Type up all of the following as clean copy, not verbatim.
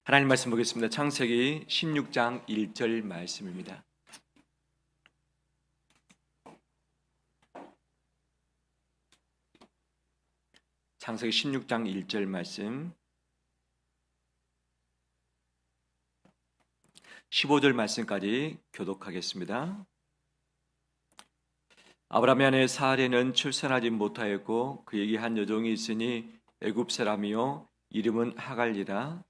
하나님 말씀 보겠습니다. 창세기 16장 1절 말씀입니다. 창세기 16장 1절 말씀, 15절 말씀까지 교독하겠습니다. 아브라함의 아내 사레는 출산하지 못하였고 그에게 한 여종이 있으니 애굽 사람이요 이름은 하갈리라.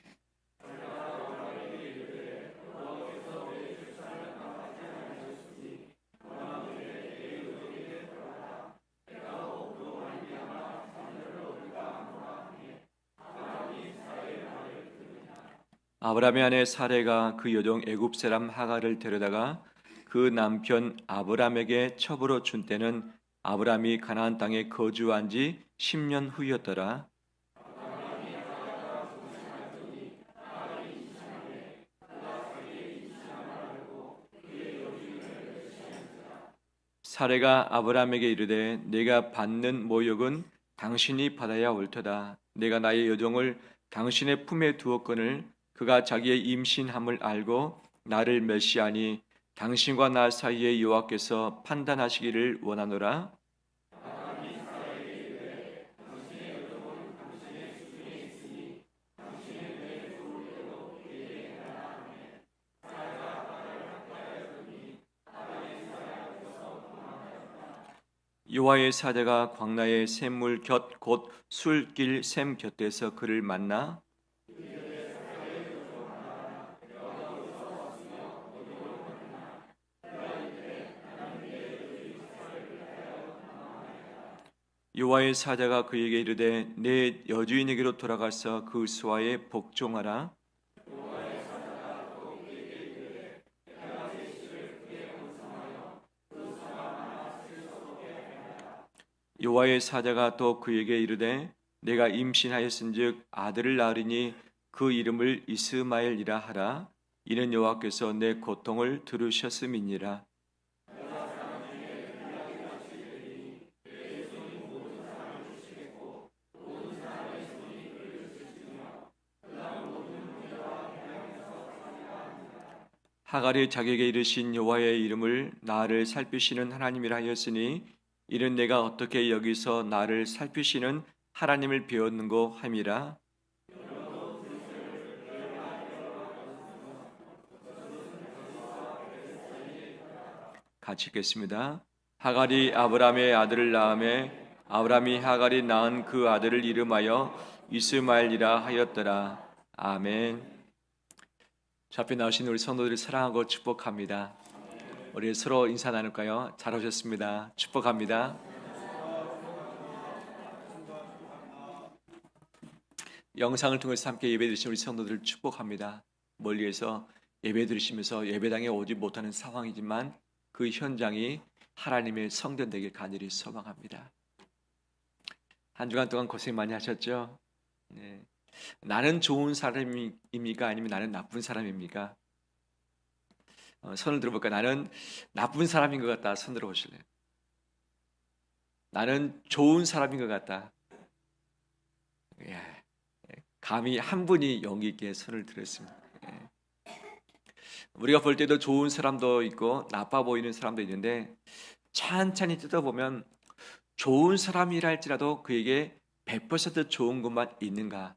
아브라함의 아내 사레가 그 여종 애굽 사람 하갈을 데려다가 그 남편 아브람에게 첩으로 준 때는 아브람이 가나안 땅에 거주한 지 10년 후였더라. 사레가 아브람에게 이르되 내가 받는 모욕은 당신이 받아야 옳도다. 내가 나의 여종을 당신의 품에 두었거늘 그가 자기의 임신함을 알고 나를 멸시하니 당신과 나 사이에 여호와께서 판단하시기를 원하노라. 여호와의 사자가 광야의 샘물 곁 곧 술길 샘 곁에서 그를 만나 여호와의 사자가 그에게 이르되 내 여주인에게로 돌아가서 그 수하에 복종하라. 여호와의 사자가 또 그에게 이르되 내가 임신하였은즉 아들을 낳으리니 그 이름을 이스마엘이라 하라. 이는 여호와께서 내 고통을 들으셨음이니라. 하갈이 자기에게 이르신 여호와의 이름을 나를 살피시는 하나님이라 하였으니 이는 내가 어떻게 여기서 나를 살피시는 하나님을 배웠는고 함이라. 같이 읽겠습니다. 하갈이 아브람의 아들을 낳음에 아브람이 하갈이 낳은 그 아들을 이름하여 이스마엘이라 하였더라. 아멘. 저 앞에 나오신 우리 성도들을 사랑하고 축복합니다. 우리 서로 인사 나눌까요? 잘 오셨습니다. 축복합니다. 영상을 통해서 함께 예배 드리신 우리 성도들을 축복합니다. 멀리에서 예배 드리시면서 예배당에 오지 못하는 상황이지만 그 현장이 하나님의 성전 되길 간절히 소망합니다. 한 주간 동안 고생 많이 하셨죠? 네. 나는 좋은 사람입니까? 아니면 나는 나쁜 사람입니까? 손을 들어볼까? 나는 나쁜 사람인 것 같다. 손 들어보실래요? 나는 좋은 사람인 것 같다. 예. 감히 한 분이 용기 있게 손을 들었습니다. 예. 우리가 볼 때도 좋은 사람도 있고 나빠 보이는 사람도 있는데 찬찬히 뜯어보면 좋은 사람이라 할지라도 그에게 100% 좋은 것만 있는가?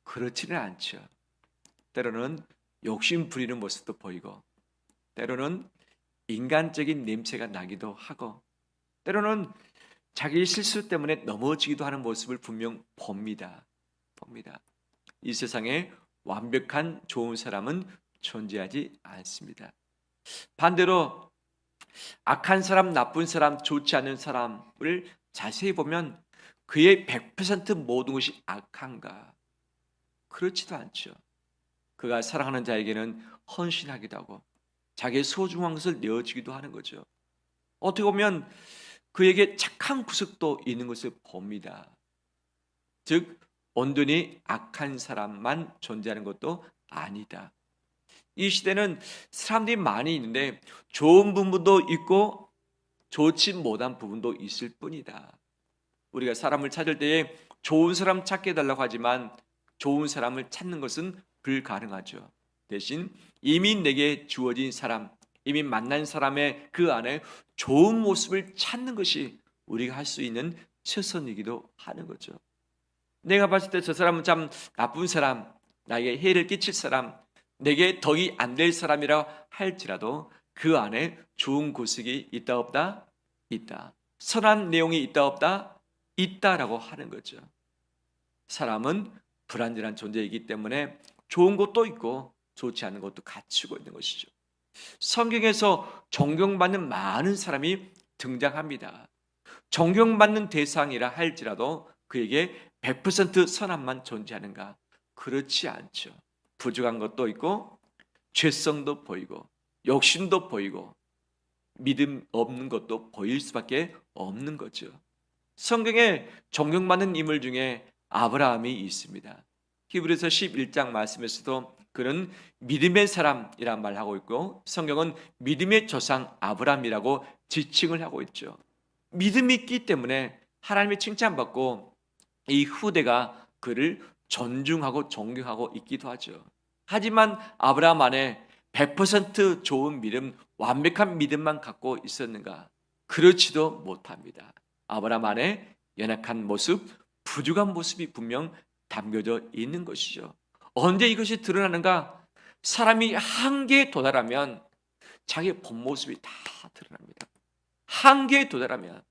그렇지는 않죠. 때로는 욕심 부리는 모습도 보이고 때로는 인간적인 냄새가 나기도 하고 때로는 자기 실수 때문에 넘어지기도 하는 모습을 분명 봅니다. 이 세상에 완벽한 좋은 사람은 존재하지 않습니다. 반대로 악한 사람, 나쁜 사람, 좋지 않은 사람을 자세히 보면 그의 100% 모든 것이 악한가? 그렇지도 않죠. 그가 사랑하는 자에게는 헌신하기도 하고 자기의 소중한 것을 내어주기도 하는 거죠. 어떻게 보면 그에게 착한 구석도 있는 것을 봅니다. 즉 온전히 악한 사람만 존재하는 것도 아니다. 이 시대는 사람들이 많이 있는데 좋은 부분도 있고 좋지 못한 부분도 있을 뿐이다. 우리가 사람을 찾을 때에 좋은 사람 찾게 해달라고 하지만 좋은 사람을 찾는 것은 불가능하죠. 대신 이미 내게 주어진 사람, 이미 만난 사람의 그 안에 좋은 모습을 찾는 것이 우리가 할 수 있는 최선이기도 하는 거죠. 내가 봤을 때 저 사람은 참 나쁜 사람, 나에게 해를 끼칠 사람, 내게 덕이 안 될 사람이라 할지라도 그 안에 좋은 구석이 있다 없다? 있다. 선한 내용이 있다 없다? 있다라고 하는 거죠. 사람은 불완전한 존재이기 때문에 좋은 것도 있고 좋지 않은 것도 갖추고 있는 것이죠. 성경에서 존경받는 많은 사람이 등장합니다. 존경받는 대상이라 할지라도 그에게 100% 선함만 존재하는가? 그렇지 않죠. 부족한 것도 있고 죄성도 보이고 욕심도 보이고 믿음 없는 것도 보일 수밖에 없는 거죠. 성경에 존경받는 인물 중에 아브라함이 있습니다. 히브리서 11장 말씀에서도 그는 믿음의 사람이란 말을 하고 있고 성경은 믿음의 조상 아브라함이라고 지칭을 하고 있죠. 믿음이 있기 때문에 하나님의 칭찬받고 이 후대가 그를 존중하고 존경하고 있기도 하죠. 하지만 아브라함 안에 100% 좋은 믿음, 완벽한 믿음만 갖고 있었는가? 그렇지도 못합니다. 아브라함 안에 연약한 모습, 부족한 모습이 분명 담겨져 있는 것이죠. 언제 이것이 드러나는가? 사람이 한계에 도달하면 자기의 본 모습이 다 드러납니다. 한계에 도달하면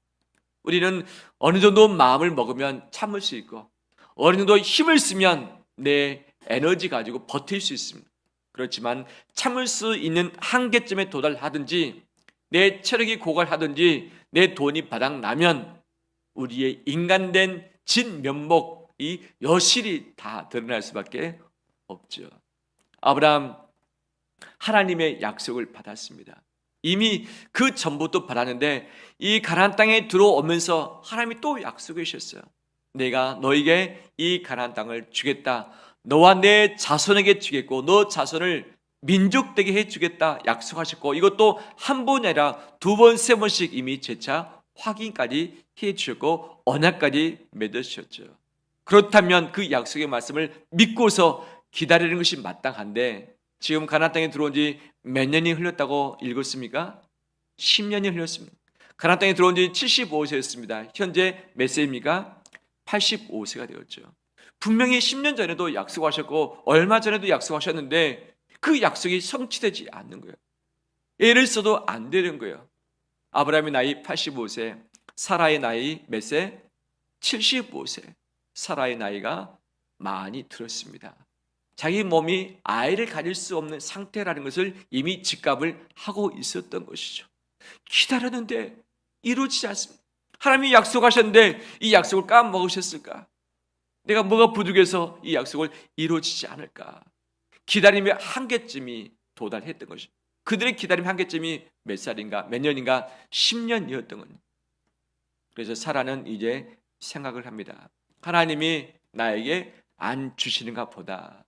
우리는 어느 정도 마음을 먹으면 참을 수 있고 어느 정도 힘을 쓰면 내 에너지 가지고 버틸 수 있습니다. 그렇지만 참을 수 있는 한계점에 도달하든지 내 체력이 고갈하든지 내 돈이 바닥나면 우리의 인간된 진면목이 여실히 다 드러날 수밖에 없죠. 아브라함 하나님의 약속을 받았습니다. 이미 그 전부터 받았는데 이 가나안 땅에 들어오면서 하나님이 또 약속해 주셨어요. 내가 너에게 이 가나안 땅을 주겠다. 너와 내 자손에게 주겠고 너 자손을 민족되게 해주겠다 약속하셨고 이것도 한 번이 아니라 두 번, 세 번씩 이미 재차 확인까지 해주셨고 언약까지 맺으셨죠. 그렇다면 그 약속의 말씀을 믿고서 기다리는 것이 마땅한데 지금 가나안 땅에 들어온 지 몇 년이 흘렀다고 읽었습니까? 10년이 흘렀습니다. 가나안 땅에 들어온 지 75세였습니다. 현재 몇 세입니까? 85세가 되었죠. 분명히 10년 전에도 약속하셨고 얼마 전에도 약속하셨는데 그 약속이 성취되지 않는 거예요. 애를 써도 안 되는 거예요. 아브라함의 나이 85세, 사라의 나이 몇 세? 75세. 사라의 나이가 많이 들었습니다. 자기 몸이 아이를 가질 수 없는 상태라는 것을 이미 직감을 하고 있었던 것이죠. 기다렸는데 이루어지지 않습니다. 하나님이 약속하셨는데 이 약속을 까먹으셨을까? 내가 뭐가 부족해서 이 약속을 이루어지지 않을까? 기다림의 한계점이 도달했던 것이죠. 그들의 기다림 한계점이 몇 살인가, 몇 년인가, 10년이었던 거예요. 그래서 사라는 이제 생각을 합니다. 하나님이 나에게 안 주시는가 보다.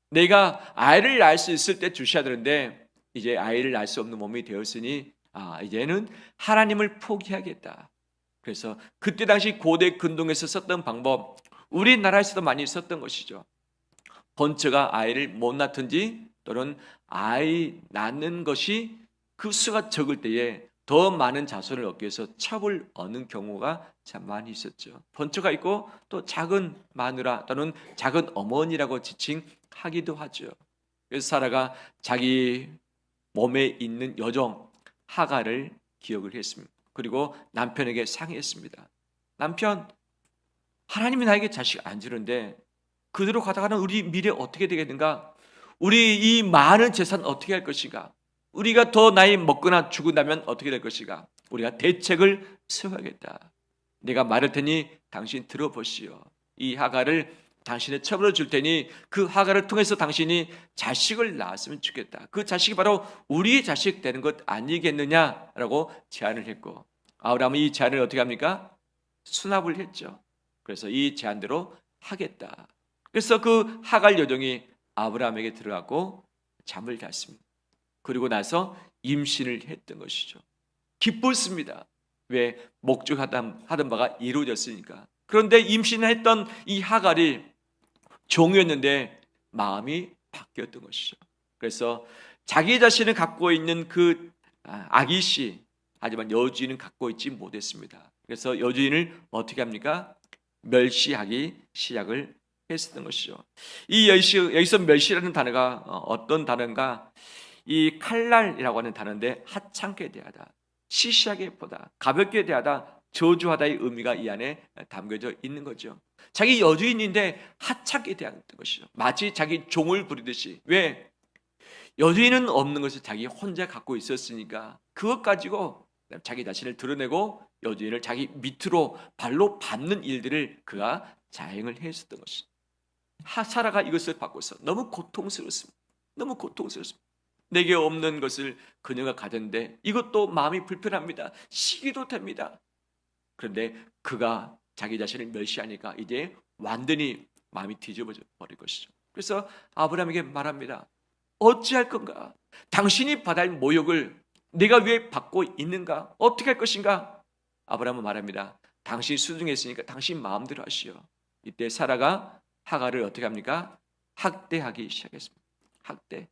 내가 아이를 낳을 수 있을 때 주셔야 되는데 이제 아이를 낳을 수 없는 몸이 되었으니 이제는 하나님을 포기하겠다. 그래서 그때 당시 고대 근동에서 썼던 방법, 우리나라에서도 많이 썼던 것이죠. 번처가 아이를 못 낳든지 또는 아이 낳는 것이 그 수가 적을 때에 더 많은 자손을 얻기 위해서 첩을 얻는 경우가 참 많이 있었죠. 번처가 있고 또 작은 마누라 또는 작은 어머니라고 지칭하기도 하죠. 그래서 사라가 자기 몸에 있는 여종 하갈을 기억을 했습니다. 그리고 남편에게 상의했습니다. 남편, 하나님이 나에게 자식 안 주는데 그대로 가다가는 우리 미래 어떻게 되겠는가? 우리 이 많은 재산 어떻게 할 것인가? 우리가 더 나이 먹거나 죽은다면 어떻게 될 것인가? 우리가 대책을 세워야겠다. 내가 말할 테니 당신 들어보시오. 이 하갈을 당신의 첩으로 줄 테니 그 하갈을 통해서 당신이 자식을 낳았으면 좋겠다. 그 자식이 바로 우리의 자식 되는 것 아니겠느냐라고 제안을 했고 아브라함은 이 제안을 어떻게 합니까? 수납을 했죠. 그래서 이 제안대로 하겠다. 그래서 그 하갈 여종이 아브라함에게 들어가고 잠을 잤습니다. 그리고 나서 임신을 했던 것이죠. 기뻤습니다. 왜? 목적하던 바가 이루어졌으니까. 그런데 임신했던 이 하갈이 종이었는데 마음이 되었던 것이죠. 그래서 자기 자신을 갖고 있는 그 아기씨, 하지만 여주인은 갖고 있지 못했습니다. 그래서 여주인을 어떻게 합니까? 멸시하기 시작을 했었던 것이죠. 이 여기서 멸시라는 단어가 어떤 단어인가? 이 칼날이라고 하는 단어인데 하찮게 대하다, 시시하게 보다, 가볍게 대하다, 저주하다의 의미가 이 안에 담겨져 있는 거죠. 자기 여주인인데 하찮게 대하는 것이죠. 마치 자기 종을 부리듯이. 왜? 여주인은 없는 것을 자기 혼자 갖고 있었으니까 그것 가지고 자기 자신을 드러내고 여주인을 자기 밑으로 발로 밟는 일들을 그가 자행을 했었던 것이죠. 사라가 이것을 받고서 너무 고통스럽습니다. 너무 고통스럽습니다. 내게 없는 것을 그녀가 가졌는데 이것도 마음이 불편합니다. 시기도 됩니다. 그런데 그가 자기 자신을 멸시하니까 이제 완전히 마음이 뒤집어져 버릴 것이죠. 그래서 아브라함에게 말합니다. 어찌할 건가? 당신이 받을 모욕을 내가 왜 받고 있는가? 어떻게 할 것인가? 아브라함은 말합니다. 당신이 수중했으니까 당신 마음대로 하시오. 이때 사라가 하갈을 어떻게 합니까? 학대하기 시작했습니다. 학대.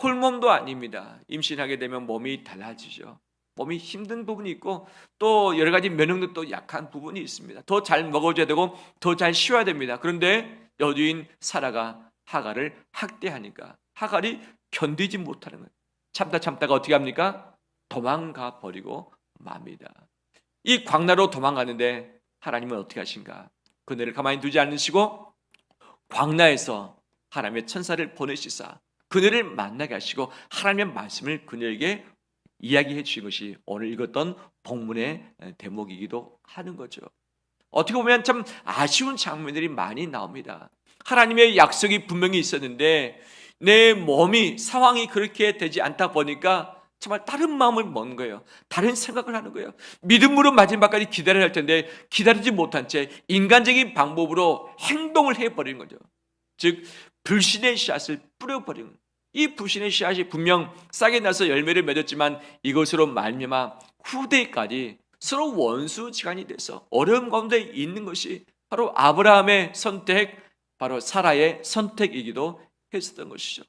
홀몸도 아닙니다. 임신하게 되면 몸이 달라지죠. 몸이 힘든 부분이 있고 또 여러 가지 면역력도 약한 부분이 있습니다. 더 잘 먹어줘야 되고 더 잘 쉬어야 됩니다. 그런데 여주인 사라가 하갈을 학대하니까 하갈이 견디지 못하는 거예요. 참다가 어떻게 합니까? 도망가 버리고 맙니다. 이 광야로 도망가는데 하나님은 어떻게 하신가? 그녀를 가만히 두지 않으시고 광야에서 하나님의 천사를 보내시사 그녀를 만나게 하시고 하나님의 말씀을 그녀에게 이야기해 주신 것이 오늘 읽었던 본문의 대목이기도 하는 거죠. 어떻게 보면 참 아쉬운 장면들이 많이 나옵니다. 하나님의 약속이 분명히 있었는데 내 몸이 상황이 그렇게 되지 않다 보니까 정말 다른 마음을 먹는 거예요. 다른 생각을 하는 거예요. 믿음으로 마지막까지 기다려야 할 텐데 기다리지 못한 채 인간적인 방법으로 행동을 해버리는 거죠. 즉 불신의 씨앗을 뿌려버리는 거예요. 이 불신의 씨앗이 분명 싹이 나서 열매를 맺었지만 이것으로 말미암아 후대까지 서로 원수지간이 돼서 어려움 가운데 있는 것이 바로 아브라함의 선택, 바로 사라의 선택이기도 했었던 것이죠.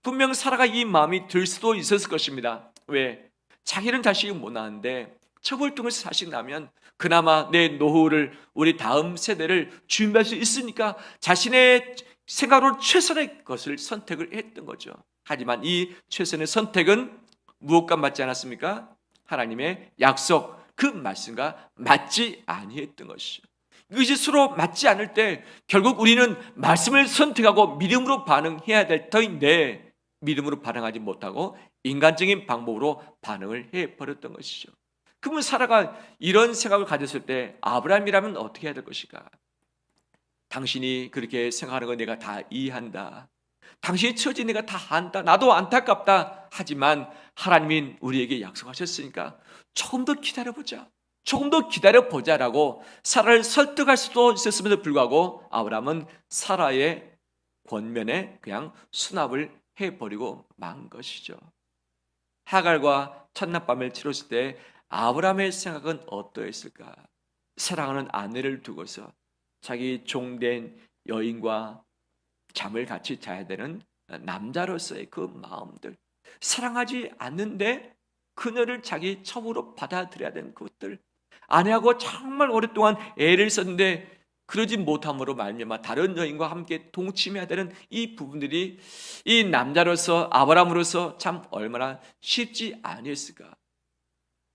분명 사라가 이 마음이 들 수도 있었을 것입니다. 왜? 자기는 자식이 못 낳았는데 첩을 통해서 자식 나면 그나마 내 노후를 우리 다음 세대를 준비할 수 있으니까 자신의 생각으로 최선의 것을 선택을 했던 거죠. 하지만 이 최선의 선택은 무엇과 맞지 않았습니까? 하나님의 약속, 그 말씀과 맞지 아니했던 것이죠. 이것이 서로 맞지 않을 때 결국 우리는 말씀을 선택하고 믿음으로 반응해야 될 터인데 믿음으로 반응하지 못하고 인간적인 방법으로 반응을 해버렸던 것이죠. 그러면 사라가 이런 생각을 가졌을 때 아브라함이라면 어떻게 해야 될 것인가? 당신이 그렇게 생각하는 거 내가 다 이해한다. 당신의 처지 내가 다 안다. 나도 안타깝다. 하지만 하나님이 우리에게 약속하셨으니까 조금 더 기다려보자. 조금 더 기다려보자라고 사라를 설득할 수도 있었음에도 불구하고 아브라함은 사라의 권면에 그냥 수납을 해버리고 만 것이죠. 하갈과 첫날밤을 치렀을 때 아브라함의 생각은 어떠했을까? 사랑하는 아내를 두고서 자기 종된 여인과 잠을 같이 자야 되는 남자로서의 그 마음들, 사랑하지 않는데 그녀를 자기 첩으로 받아들여야 되는 그것들, 아내하고 정말 오랫동안 애를 썼는데 그러지 못함으로 말미암아 다른 여인과 함께 동침해야 되는 이 부분들이 이 남자로서 아브라함으로서 참 얼마나 쉽지 아니었을까.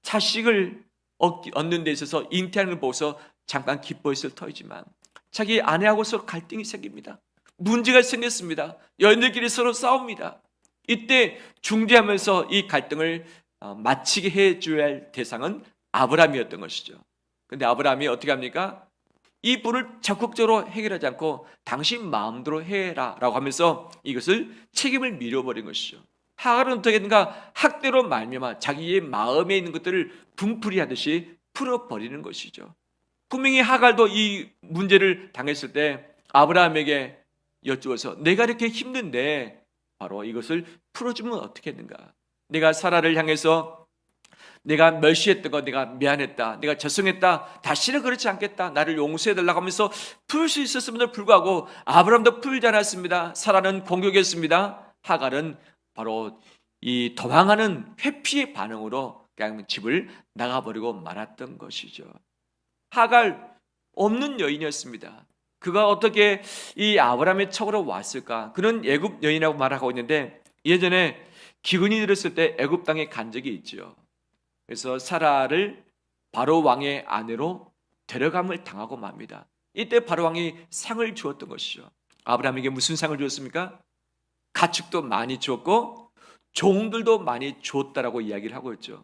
자식을 얻는 데 있어서 잉태하는 걸 보고서 잠깐 기뻐했을 터이지만 자기 아내하고 서로 갈등이 생깁니다. 문제가 생겼습니다. 여인들끼리 서로 싸웁니다. 이때 중재하면서 이 갈등을 마치게 해줘야 할 대상은 아브라함이었던 것이죠. 그런데 아브라함이 어떻게 합니까? 이 불을 적극적으로 해결하지 않고 당신 마음대로 해라 라고 하면서 이것을 책임을 밀어버린 것이죠. 하갈은 어떻게 했는가? 학대로 말미암아 자기의 마음에 있는 것들을 분풀이하듯이 풀어버리는 것이죠. 분명히 하갈도 이 문제를 당했을 때 아브라함에게 여쭈어서 내가 이렇게 힘든데 바로 이것을 풀어주면 어떻게 했는가? 내가 사라를 향해서 내가 멸시했던 거 내가 미안했다, 내가 죄송했다, 다시는 그렇지 않겠다, 나를 용서해달라고 하면서 풀 수 있었음에도 불구하고 아브라함도 풀지 않았습니다. 사라는 공격했습니다. 하갈은 바로 이 도망하는 회피의 반응으로 그냥 집을 나가버리고 말았던 것이죠. 하갈 없는 여인이었습니다. 그가 어떻게 이 아브라함의 척으로 왔을까? 그는 애굽 여인이라고 말하고 있는데 예전에 기근이 들었을 때 애굽 땅에 간 적이 있죠. 그래서 사라를 바로 왕의 아내로 데려감을 당하고 맙니다. 이때 바로 왕이 상을 주었던 것이죠. 아브라함에게 무슨 상을 주었습니까? 가축도 많이 주었고 종들도 많이 주었다라고 이야기를 하고 있죠.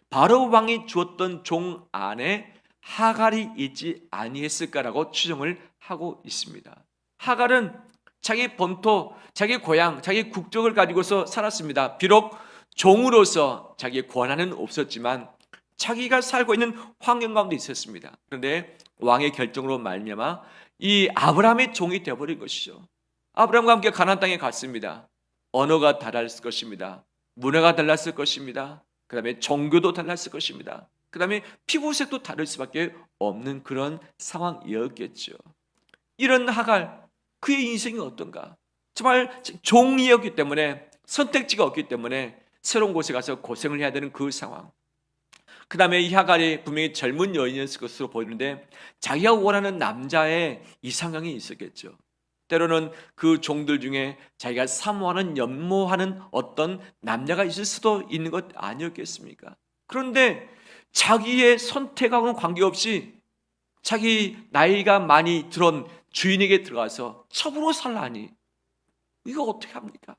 바로 왕이 주었던 종 안에 하갈이 있지 아니했을까라고 추정을 하고 있습니다. 하갈은 자기 본토, 자기 고향, 자기 국적을 가지고서 살았습니다. 비록 종으로서 자기의 권한은 없었지만 자기가 살고 있는 환경 가운데 있었습니다. 그런데 왕의 결정으로 말미암아 이 아브라함의 종이 되어버린 것이죠. 아브라함과 함께 가나안 땅에 갔습니다. 언어가 달랐을 것입니다. 문화가 달랐을 것입니다. 그 다음에 종교도 달랐을 것입니다. 그 다음에 피부색도 다를 수밖에 없는 그런 상황이었겠죠. 이런 하갈, 그의 인생이 어떤가? 정말 종이었기 때문에, 선택지가 없기 때문에 새로운 곳에 가서 고생을 해야 되는 그 상황. 그 다음에 이 하갈이 분명히 젊은 여인이었을 것으로 보이는데 자기가 원하는 남자의 이상형이 있었겠죠. 때로는 그 종들 중에 자기가 사모하는, 연모하는 어떤 남자가 있을 수도 있는 것 아니었겠습니까? 그런데 자기의 선택하고는 관계없이 자기 나이가 많이 들은 주인에게 들어가서 첩으로 살라니, 이거 어떻게 합니까?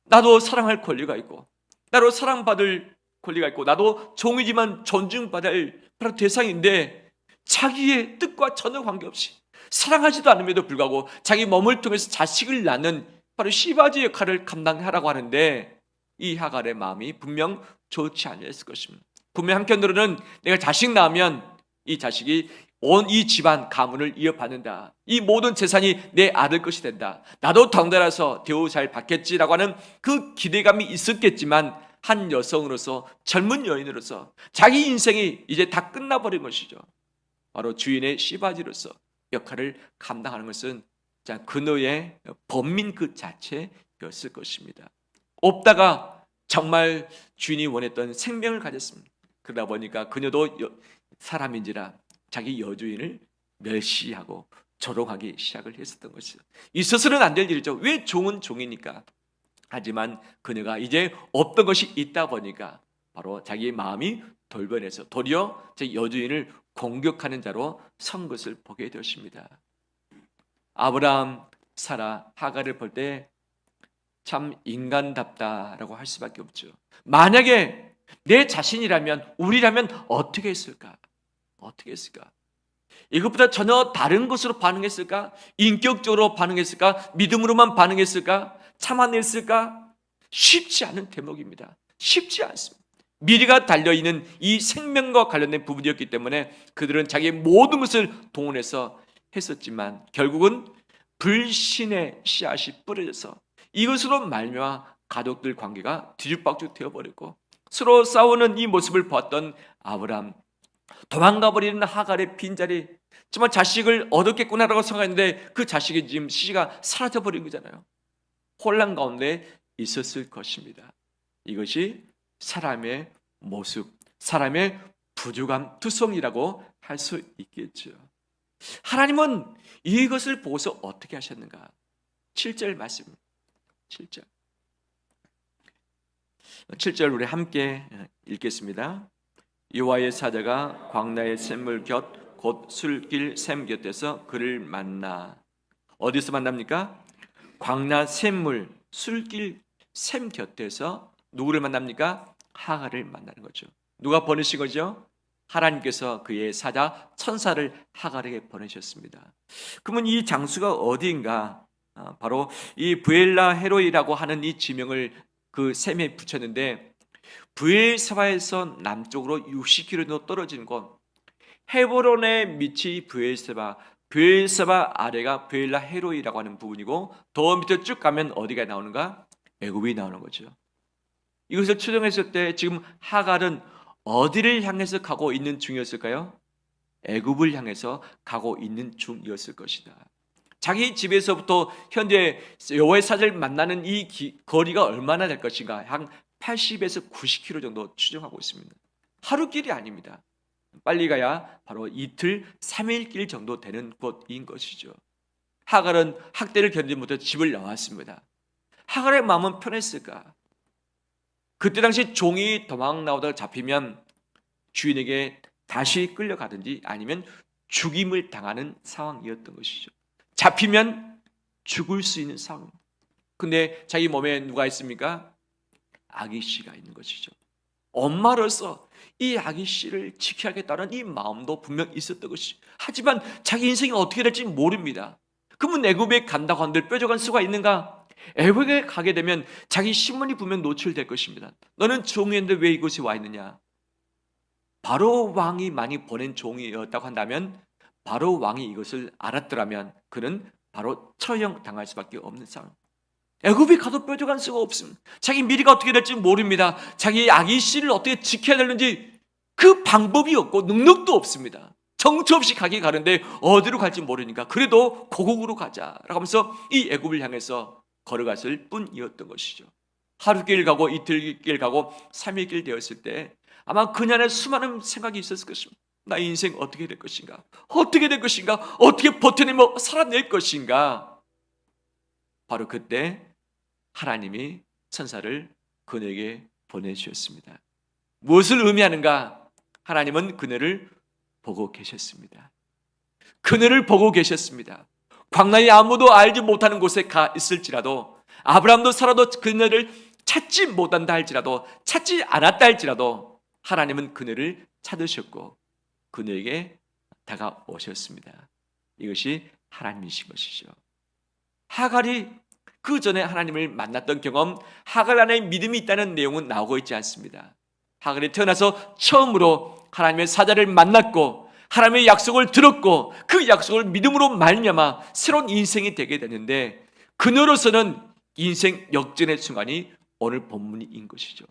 나도 사랑할 권리가 있고, 나도 사랑받을 권리가 있고, 나도 종이지만 존중받을 바로 대상인데 자기의 뜻과 전혀 관계없이 사랑하지도 않음에도 불구하고 자기 몸을 통해서 자식을 낳는 바로 시바지 역할을 감당하라고 하는데 이 하갈의 마음이 분명 좋지 않았을 것입니다. 분명 한편으로는 내가 자식 낳으면 이 자식이 온 이 집안 가문을 이어받는다, 이 모든 재산이 내 아들 것이 된다, 나도 덩달아서 대우 잘 받겠지라고 하는 그 기대감이 있었겠지만 한 여성으로서, 젊은 여인으로서 자기 인생이 이제 다 끝나버린 것이죠. 바로 주인의 시바지로서 역할을 감당하는 것은 그녀의 번민 그 자체였을 것입니다. 없다가 정말 주인이 원했던 생명을 가졌습니다. 그러다 보니까 그녀도 사람인지라 자기 여주인을 멸시하고 조롱하기 시작을 했었던 것이죠. 있어서는 안 될 일이죠. 왜? 종은 종이니까. 하지만 그녀가 이제 없던 것이 있다 보니까 바로 자기의 마음이 돌변해서 도리어 제 여주인을 공격하는 자로 선 것을 보게 되었습니다. 아브라함, 사라, 하갈을 볼 때 참 인간답다라고 할 수밖에 없죠. 만약에 내 자신이라면, 우리라면 어떻게 했을까? 어떻게 했을까? 이것보다 전혀 다른 것으로 반응했을까? 인격적으로 반응했을까? 믿음으로만 반응했을까? 참아냈을까? 쉽지 않은 대목입니다. 쉽지 않습니다. 미래가 달려있는 이 생명과 관련된 부분이었기 때문에 그들은 자기의 모든 것을 동원해서 했었지만 결국은 불신의 씨앗이 뿌려져서 이것으로 말미암아 가족들 관계가 뒤죽박죽 되어버렸고, 서로 싸우는 이 모습을 보았던 아브라함, 도망가버리는 하갈의 빈자리, 정말 자식을 얻었겠구나라고 생각했는데 그 자식이 지금 씨가 사라져버린 거잖아요. 혼란 가운데 있었을 것입니다. 이것이 사람의 모습, 사람의 부족함, 투성이라고 할 수 있겠죠. 하나님은 이것을 보고서 어떻게 하셨는가? 7절 말씀, 7절 우리 함께 읽겠습니다. 여호와의 사자가 광야의 샘물 곁 곧 술길 샘 곁에서 그를 만나. 어디서 만납니까? 광야 샘물, 술길 샘 곁에서 누구를 만납니까? 하갈을 만나는 거죠. 누가 보내신 거죠? 하나님께서 그의 사자 천사를 하갈에게 보내셨습니다. 그러면 이 장소가 어디인가? 바로 이 브엘라 헤로이라고 하는 이 지명을 그 샘에 붙였는데, 브엘세바에서 남쪽으로 60km 떨어진 곳, 헤브론의 밑이 브엘세바 아래가 브엘라 헤로이라고 하는 부분이고, 더 밑에 쭉 가면 어디가 나오는가? 애굽이 나오는 거죠. 이것을 추정했을 때 지금 하갈은 어디를 향해서 가고 있는 중이었을까요? 애굽을 향해서 가고 있는 중이었을 것이다. 자기 집에서부터 현재 여호와의 사자를 만나는 이 거리가 얼마나 될 것인가? 한 80에서 90km 정도 추정하고 있습니다. 하루 길이 아닙니다. 빨리 가야 바로 이틀, 3일 길 정도 되는 곳인 것이죠. 하갈은 학대를 견디지 못해 집을 나왔습니다. 하갈의 마음은 편했을까? 그때 당시 종이 도망 나오다가 잡히면 주인에게 다시 끌려가든지 아니면 죽임을 당하는 상황이었던 것이죠. 잡히면 죽을 수 있는 상황. 근데 자기 몸에 누가 있습니까? 아기 씨가 있는 것이죠. 엄마로서 이 아기 씨를 지켜야겠다는 이 마음도 분명 있었던 것이죠. 하지만 자기 인생이 어떻게 될지 모릅니다. 그러면 애굽에 간다고 한들 뾰족한 수가 있는가? 애굽에 가게 되면 자기 신분이 분명 노출될 것입니다. 너는 종이었는데 왜 이곳에 와 있느냐? 바로 왕이 많이 보낸 종이었다고 한다면, 바로 왕이 이것을 알았더라면 그는 바로 처형 당할 수밖에 없는 상황. 애굽에 가도 뾰족한 수가 없습니다. 자기 미래가 어떻게 될지 모릅니다. 자기 아기 씨를 어떻게 지켜야 되는지 그 방법이 없고 능력도 없습니다. 정처 없이 가긴 가는데 어디로 갈지 모르니까 그래도 고국으로 가자라고 하면서 이 애굽을 향해서 걸어갔을 뿐이었던 것이죠. 하루 길 가고 이틀 길 가고 3일 길 되었을 때 아마 그녀의 수많은 생각이 있었을 것입니다. 나의 인생 어떻게 될 것인가? 어떻게 될 것인가? 어떻게 버텨내며 살아낼 것인가? 바로 그때 하나님이 천사를 그녀에게 보내주셨습니다. 무엇을 의미하는가? 하나님은 그녀를 보고 계셨습니다. 그녀를 보고 계셨습니다. 광야에 아무도 알지 못하는 곳에 가 있을지라도, 아브라함도 살아도 그녀를 찾지 못한다 할지라도, 찾지 않았다 할지라도 하나님은 그녀를 찾으셨고 그녀에게 다가오셨습니다. 이것이 하나님이신 것이죠. 하갈이 그 전에 하나님을 만났던 경험, 하갈 안에 믿음이 있다는 내용은 나오고 있지 않습니다. 하갈이 태어나서 처음으로 하나님의 사자를 만났고 하나님의 약속을 들었고 그 약속을 믿음으로 말미암아 새로운 인생이 되게 되는데, 그녀로서는 인생 역전의 순간이 오늘 본문인 것이죠.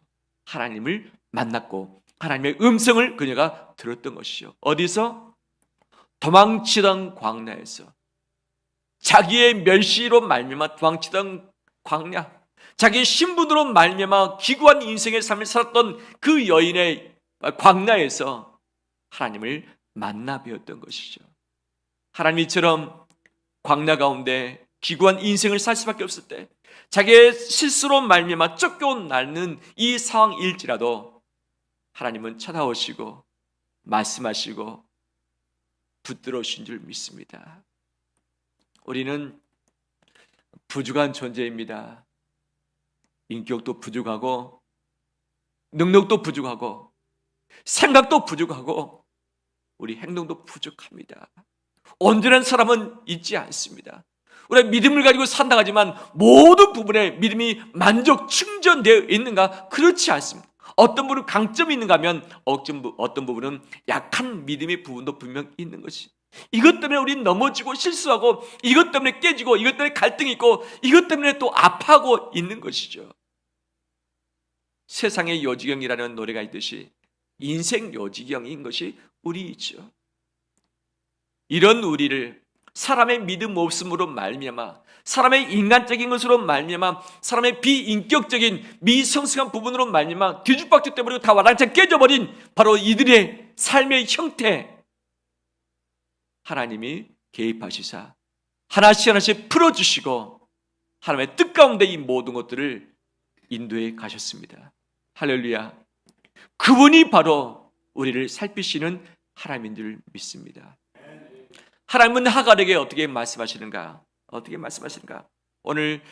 하나님을 만났고 하나님의 음성을 그녀가 들었던 것이죠. 어디서? 도망치던 광야에서. 자기의 멸시로 말미암아 도망치던 광야, 자기의 신분으로 말미암아 기구한 인생의 삶을 살았던 그 여인의 광야에서 하나님을 만나 뵈었던 것이죠. 하나님이처럼 광야 가운데 기구한 인생을 살 수밖에 없을 때, 자기의 실수로 말미암아 쫓겨온 나는 이 상황일지라도 하나님은 찾아오시고 말씀하시고 붙들어오신 줄 믿습니다. 우리는 부족한 존재입니다. 인격도 부족하고 능력도 부족하고 생각도 부족하고 우리 행동도 부족합니다. 온전한 사람은 있지 않습니다. 우리가 믿음을 가지고 산다 하지만 모든 부분에 믿음이 만족 충전되어 있는가? 그렇지 않습니다. 어떤 부분은 강점이 있는가 하면 어떤 부분은 약한 믿음의 부분도 분명 있는 것이, 이것 때문에 우리는 넘어지고 실수하고 이것 때문에 깨지고 이것 때문에 갈등이 있고 이것 때문에 또 아파하고 있는 것이죠. 세상의 요지경이라는 노래가 있듯이 인생 요지경인 것이 우리이죠. 이런 우리를 사람의 믿음 없음으로 말미암아, 사람의 인간적인 것으로 말미암아, 사람의 비인격적인 미성숙한 부분으로 말미암아 뒤죽박죽 때문에 다 와랑창 깨져버린 바로 이들의 삶의 형태, 하나님이 개입하시사 하나씩 하나씩 풀어주시고 하나님의 뜻 가운데 이 모든 것들을 인도해 가셨습니다. 할렐루야. 그분이 바로 우리를 살피시는 하나님인 줄 믿습니다. 하나님은 하갈에게 어떻게 말씀하시는가? 오늘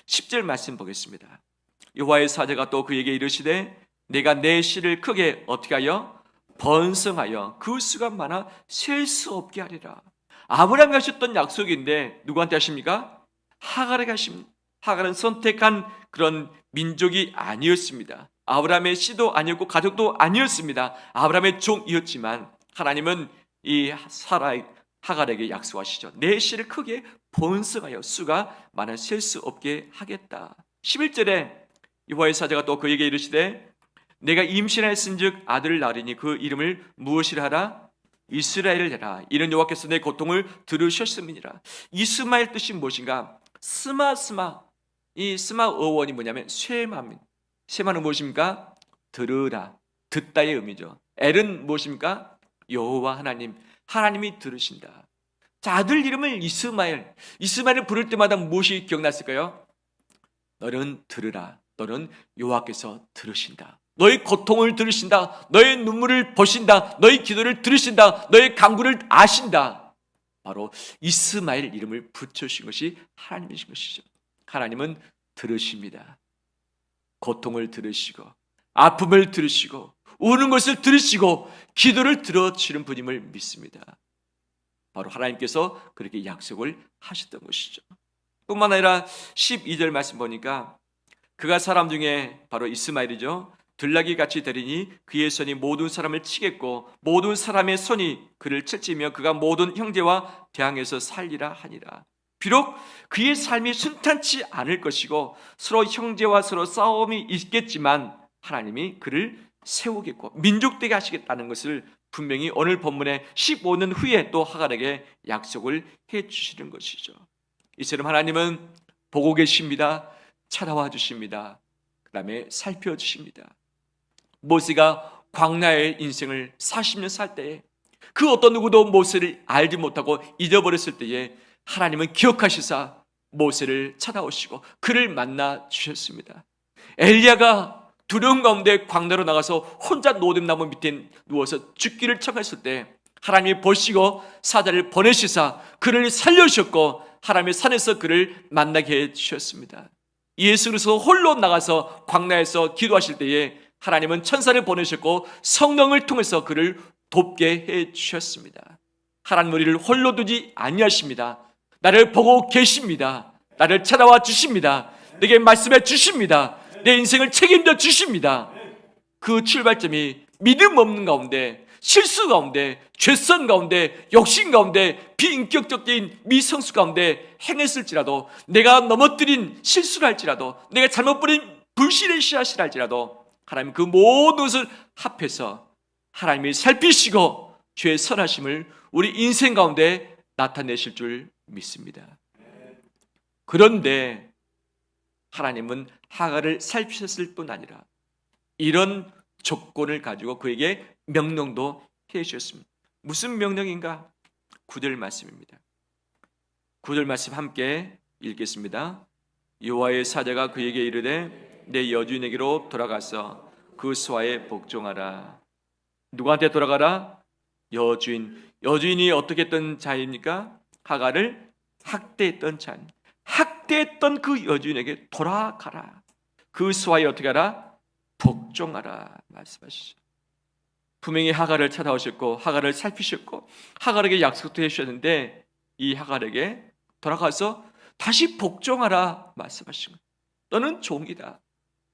10절 말씀 보겠습니다. 여호와의 사자가 또 그에게 이르시되 내가 내 씨를 크게 어떻게 하여? 번성하여 그 수가 많아 셀 수 없게 하리라. 아브라함이 하셨던 약속인데 누구한테 하십니까? 하갈에게 하십니다. 하갈은 선택한 그런 민족이 아니었습니다. 아브라함의 씨도 아니었고 가족도 아니었습니다. 아브라함의 종이었지만 하나님은 이 하갈에게 약속하시죠. 내 씨를 크게 번성하여 수가 많아 셀 수 없게 하겠다. 11절에 여호와의 사자가 또 그에게 이르시되 내가 임신하였은즉 아들을 낳으리니 그 이름을 무엇이라 하라? 이스라엘을 해라. 이는 여호와께서 내 고통을 들으셨음이니라. 이스마엘 뜻이 무엇인가? 스마. 이 스마 어원이 뭐냐면 쇠마입니다. 쇠마는 무엇입니까? 들으라, 듣다의 의미죠. 엘은 무엇입니까? 여호와 하나님, 하나님이 들으신다. 자, 아들 이름을 이스마엘을 부를 때마다 무엇이 기억났을까요? 너는 들으라. 너는 여호와께서 들으신다. 너의 고통을 들으신다. 너의 눈물을 보신다. 너의 기도를 들으신다. 너의 간구를 아신다. 바로 이스마엘 이름을 붙여주신 것이 하나님이신 것이죠. 하나님은 들으십니다. 고통을 들으시고 아픔을 들으시고 우는 것을 들으시고 기도를 들어주시는 분임을 믿습니다. 바로 하나님께서 그렇게 약속을 하셨던 것이죠. 뿐만 아니라 12절 말씀 보니까 그가 사람 중에 바로 이스마엘이죠. 들나귀 같이 되리니 그의 손이 모든 사람을 치겠고 모든 사람의 손이 그를 칠지며 그가 모든 형제와 대항해서 살리라 하니라. 비록 그의 삶이 순탄치 않을 것이고 서로 형제와 서로 싸움이 있겠지만 하나님이 그를 세우겠고 민족되게 하시겠다는 것을 분명히 오늘 본문의 15년 후에 또 하갈에게 약속을 해 주시는 것이죠. 이처럼 하나님은 보고 계십니다. 찾아와 주십니다. 그 다음에 살펴주십니다. 모세가 광야의 인생을 40년 살 때에 그 어떤 누구도 모세를 알지 못하고 잊어버렸을 때에 하나님은 기억하시사 모세를 찾아오시고 그를 만나 주셨습니다. 엘리야가 두려움 가운데 광야로 나가서 혼자 노뎀나무 밑에 누워서 죽기를 청했을 때 하나님이 보시고 사자를 보내시사 그를 살려주셨고 하나님의 산에서 그를 만나게 해주셨습니다. 예수 그리스도 홀로 나가서 광야에서 기도하실 때에 하나님은 천사를 보내셨고 성령을 통해서 그를 돕게 해주셨습니다. 하나님 우리를 홀로 두지 아니하십니다. 나를 보고 계십니다. 나를 찾아와 주십니다. 내게 말씀해 주십니다. 내 인생을 책임져 주십니다. 그 출발점이 믿음 없는 가운데, 실수 가운데, 죄성 가운데, 욕심 가운데, 비인격적인 미성수 가운데 행했을지라도, 내가 넘어뜨린 실수를 할지라도, 내가 잘못 버린 불신의 씨앗을 할지라도 하나님 그 모든 것을 합해서 하나님이 살피시고 주의 선하심을 우리 인생 가운데 나타내실 줄 믿습니다. 그런데 하나님은 하갈을 살피셨을 뿐 아니라 이런 조건을 가지고 그에게 명령도 해 주셨습니다. 무슨 명령인가? 9절 말씀입니다. 9절 말씀 함께 읽겠습니다. 여호와의 사자가 그에게 이르되 내 여주인에게로 돌아가서 그 소아에 복종하라. 누구한테 돌아가라? 여주인이 어떻게 했던 자입니까? 하갈을 학대했던 자, 학대했던 그 여주인에게 돌아가라. 그 소아에 어떻게 하라? 복종하라 말씀하시죠. 분명히 하갈을 찾아오셨고 하갈을 살피셨고 하갈에게 약속도 해주셨는데 이 하갈에게 돌아가서 다시 복종하라 말씀하신 거예요. 너는 종이다.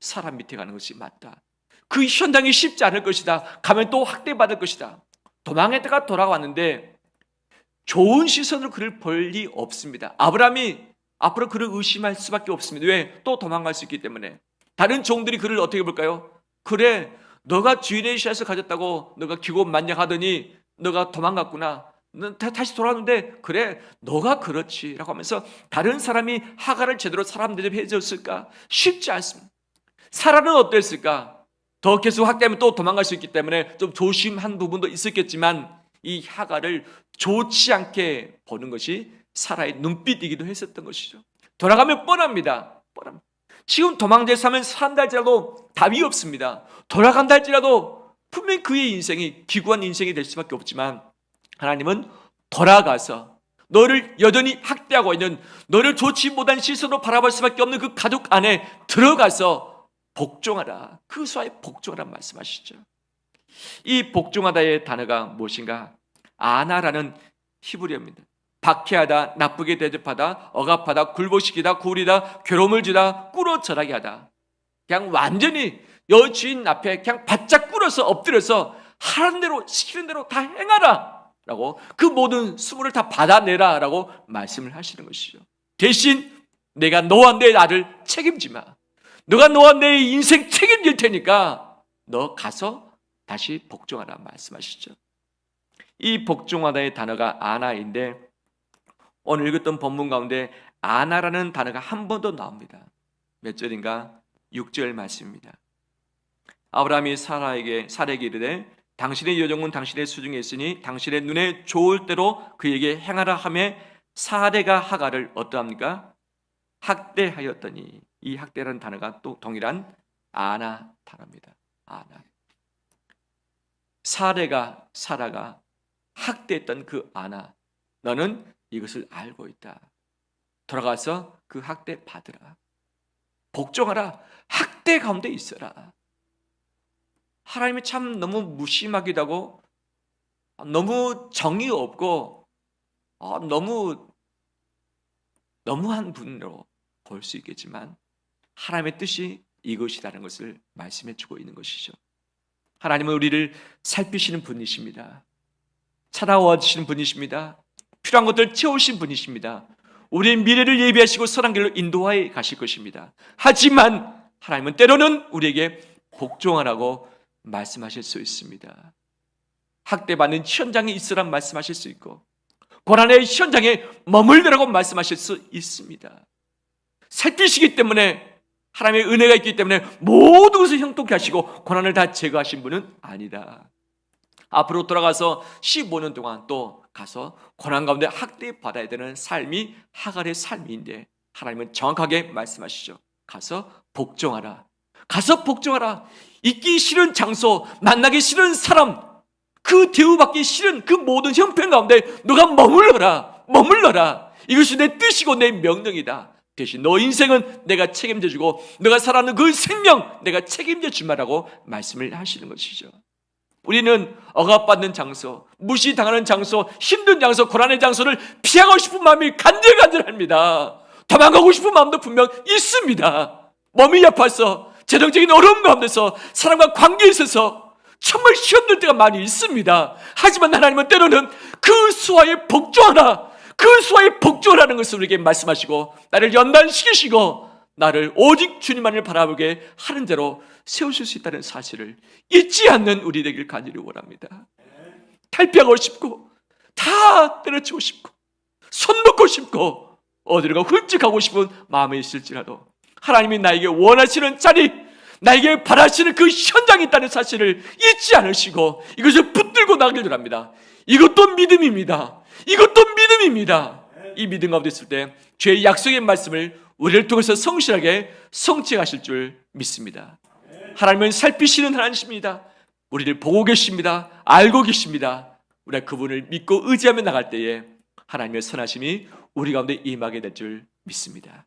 사람 밑에 가는 것이 맞다. 그 현장이 쉽지 않을 것이다. 가면 또 학대받을 것이다. 도망했다가 돌아왔는데 좋은 시선으로 그를 볼 리 없습니다. 아브라함이 앞으로 그를 의심할 수밖에 없습니다. 왜? 또 도망갈 수 있기 때문에. 다른 종들이 그를 어떻게 볼까요? 그래, 너가 주인의 씨앗을 가졌다고 너가 기고만장하더니 너가 도망갔구나. 너 다시 돌아왔는데 그래, 너가 그렇지 라고 하면서 다른 사람이 하갈을 제대로 사람 대접해 줬을까? 쉽지 않습니다. 사라는 어땠을까? 더 계속 학대하면 또 도망갈 수 있기 때문에 좀 조심한 부분도 있었겠지만 이 하갈을 좋지 않게 보는 것이 사라의 눈빛이기도 했었던 것이죠. 돌아가면 뻔합니다. 지금 도망자에서 하면 산다 할지라도 답이 없습니다. 돌아간다 할지라도 분명히 그의 인생이 기구한 인생이 될 수밖에 없지만 하나님은 돌아가서 너를 여전히 학대하고 있는 너를 좋지 못한 시선으로 바라볼 수밖에 없는 그 가족 안에 들어가서 복종하라. 그 소아에 복종하라 말씀하시죠. 이 복종하다의 단어가 무엇인가? 아나라는 히브리어입니다. 박해하다, 나쁘게 대접하다, 억압하다, 굴복시키다, 구리다, 괴로움을 주다, 꿇어 절하게 하다. 그냥 완전히 여주인 앞에 그냥 바짝 꿇어서 엎드려서 하라는 대로 시키는 대로 다 행하라 라고 그 모든 수모를 다 받아내라 라고 말씀을 하시는 것이죠. 대신 내가 너와 내 아를 책임지마. 너가 너와 내 인생 책임질 테니까 너 가서 다시 복종하라 말씀하시죠. 이 복종하다의 단어가 아나인데 오늘 읽었던 본문 가운데 아나라는 단어가 한 번 더 나옵니다. 몇 절인가? 6절 말씀입니다. 아브라함이 사라에게 이르되 당신의 여종은 당신의 수중에 있으니 당신의 눈에 좋을 대로 그에게 행하라 하매 사레가 하가를 어떠합니까? 학대하였더니, 이 학대라는 단어가 또 동일한 아나 단어입니다. 아나. 사라가 학대했던 그 아나, 너는 이것을 알고 있다. 돌아가서 그 학대 받으라. 복종하라. 학대 가운데 있어라. 하나님이 참 너무 무심하기도 하고 너무 정의 없고 너무한 분으로 볼 수 있겠지만 하나님의 뜻이 이것이라는 것을 말씀해 주고 있는 것이죠. 하나님은 우리를 살피시는 분이십니다. 찾아와 주시는 분이십니다. 필요한 것들 채우신 분이십니다. 우리의 미래를 예비하시고 선한 길로 인도하여 가실 것입니다. 하지만 하나님은 때로는 우리에게 복종하라고 말씀하실 수 있습니다. 학대받는 현장에 있으란 말씀하실 수 있고 고난의 현장에 머물르라고 말씀하실 수 있습니다. 살피시기 때문에, 하나님의 은혜가 있기 때문에 모든 것을 형통케 하시고 고난을 다 제거하신 분은 아니다. 앞으로 돌아가서 15년 동안 또 가서 고난 가운데 학대받아야 되는 삶이 하갈의 삶인데 하나님은 정확하게 말씀하시죠. 가서 복종하라. 가서 복종하라. 있기 싫은 장소, 만나기 싫은 사람, 그 대우받기 싫은 그 모든 형편 가운데 너가 머물러라. 이것이 내 뜻이고 내 명령이다. 대신 너 인생은 내가 책임져주고 너가 살아가는 그 생명 내가 책임져 주마라고 말씀을 하시는 것이죠. 우리는 억압받는 장소, 무시당하는 장소, 힘든 장소, 고난의 장소를 피하고 싶은 마음이 간절합니다. 도망가고 싶은 마음도 분명 있습니다. 몸이 아파서, 재정적인 어려움 가운데서, 사람과 관계에 있어서 정말 시험될 때가 많이 있습니다. 하지만 하나님은 때로는 그 수화에 복종하라, 그 수화에 복종하라는 것을 우리에게 말씀하시고 나를 연단시키시고 나를 오직 주님만을 바라보게 하는 대로 세우실 수 있다는 사실을 잊지 않는 우리 되길 간절히 원합니다. 탈피하고 싶고 다 때려치고 싶고 손 놓고 싶고 어디론가 훌쩍 가고 싶은 마음이 있을지라도 하나님이 나에게 원하시는 자리, 나에게 바라시는 그 현장이 있다는 사실을 잊지 않으시고 이것을 붙들고 나가길 원합니다. 이것도 믿음입니다. 이 믿음 가운데 있을 때 죄의 약속의 말씀을 우리를 통해서 성실하게 성취하실 줄 믿습니다. 하나님은 살피시는 하나님이십니다. 우리를 보고 계십니다. 알고 계십니다. 우리가 그분을 믿고 의지하며 나갈 때에 하나님의 선하심이 우리 가운데 임하게 될 줄 믿습니다.